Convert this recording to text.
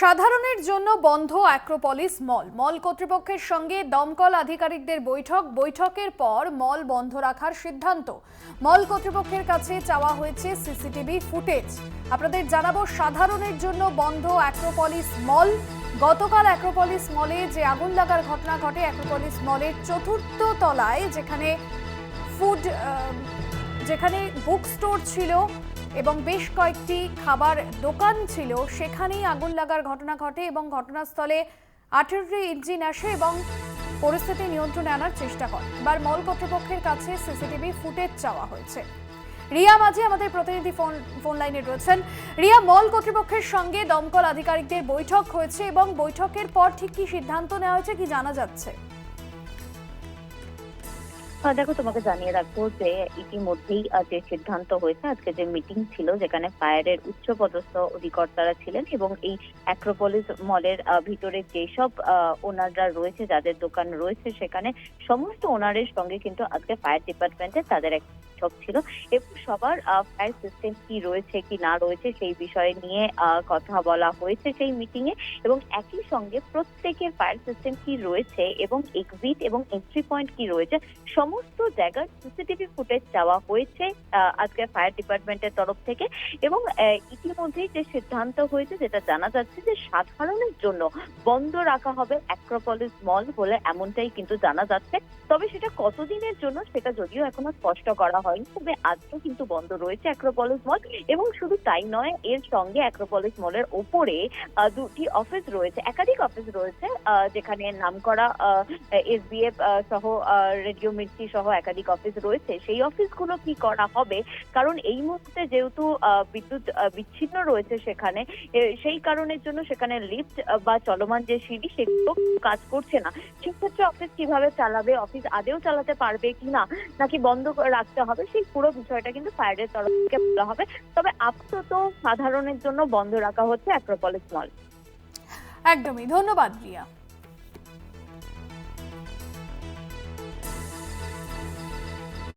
সাধারণের জন্য বন্ধ অ্যাক্রোপলিস মল। মল কর্তৃপক্ষের সঙ্গে দমকল আধিকারিকদের বৈঠকের পর মল বন্ধ রাখার সিদ্ধান্ত। মল কর্তৃপক্ষের কাছে চাওয়া হয়েছে সিসিটিভি ফুটেজ। আপনাদের জানাবো, সাধারণের জন্য বন্ধ অ্যাক্রোপলিস মল। গতকাল অ্যাক্রোপলিস মলে যে আগুন লাগার ঘটনা ঘটে, অ্যাক্রোপলিস মলের চতুর্থ তলায় যেখানে বুক স্টোর ছিল এবং বেশ কয়েকটি খাবার দোকান ছিল, সেখানেই আগুন লাগার ঘটনা ঘটে এবং ঘটনাস্থলে আর্টিলারি ইঞ্জিন আসে এবং পরিস্থিতি নিয়ন্ত্রণে আনার চেষ্টা করে। এবার মল কর্তৃপক্ষের কাছে সিসিটিভি ফুটেজ চাওয়া হয়েছে। রিয়া মাঝি আমাদের প্রতিনিধি ফোন লাইনে রয়েছেন। রিয়া, মল কর্তৃপক্ষের সঙ্গে দমকল আধিকারিকদের বৈঠক হয়েছে এবং বৈঠকের পর ঠিক কি সিদ্ধান্ত নেওয়া হয়েছে, কি জানা যাচ্ছে? দেখো, তোমাকে জানিয়ে রাখবো যে ইতিমধ্যেই যে সিদ্ধান্ত হয়েছে, আজকে যে মিটিং ছিল যেখানে ফায়ারের উচ্চপদস্থ অধিকর্তারা ছিলেন এবং এই অ্যাক্রোপলিস মলের ভিতরে যেসব ওনাররা রয়েছে, যাদের দোকান রয়েছে, সেখানে সমস্ত ওনারের সঙ্গে কিন্তু আজকে ফায়ার ডিপার্টমেন্টের তাদের এক বৈঠক ছিল এবং সবার ফায়ার সিস্টেম কি রয়েছে কি না রয়েছে সেই বিষয়ে নিয়ে কথা বলা হয়েছে সেই মিটিং এ। এবং একই সঙ্গে প্রত্যেকের ফায়ার সিস্টেম কি রয়েছে এবং এক্সিট এবং এন্ট্রি পয়েন্ট কি রয়েছে সমস্ত জায়গার সিসিটিভি ফুটেজ চাওয়া হয়েছে আজকে ফায়ার ডিপার্টমেন্টের তরফ থেকে। এবং ইতিমধ্যেই যে সিদ্ধান্ত হয়েছে, যেটা জানা যাচ্ছে যে সাধারণের জন্য বন্ধ রাখা হবে অ্যাক্রোপলিস মল বলে এমনটাই কিন্তু জানা যাচ্ছে। তবে সেটা কতদিনের জন্য সেটা যদিও এখনো স্পষ্ট করা হয়নি, তবে আজও কিন্তু বন্ধ রয়েছে অ্যাক্রোপলিস মল। এবং শুধু তাই নয়, এর সঙ্গে অ্যাক্রোপলিস মলের ওপরে দুটি অফিস রয়েছে, একাধিক অফিস রয়েছে, যেখানে নামকরা এসবিএফ সহ রেডিও মির্চি সহ একাধিক অফিস রয়েছে। সেই অফিসগুলো কি করা হবে, কারণ এই মুহূর্তে যেহেতু বিদ্যুৎ বিচ্ছিন্ন রয়েছে সেখানে, সেই কারণের জন্য সেখানে লিফট বা চলমান যে সিঁড়ি সেগুলো কাজ করছে না। সেক্ষেত্রে অফিস কিভাবে চালাবে, অফিস আদেও চালাতে পারবে কিনা, নাকি বন্ধ রাখতে হবে, সেই পুরো বিষয়টা কিন্তু ফায়ারের তরফ থেকে বলা হবে। তবে আপাতত সাধারণের জন্য বন্ধ রাখা হচ্ছে অ্যাক্রোপলিস মল। একদমই, ধন্যবাদ রিয়া।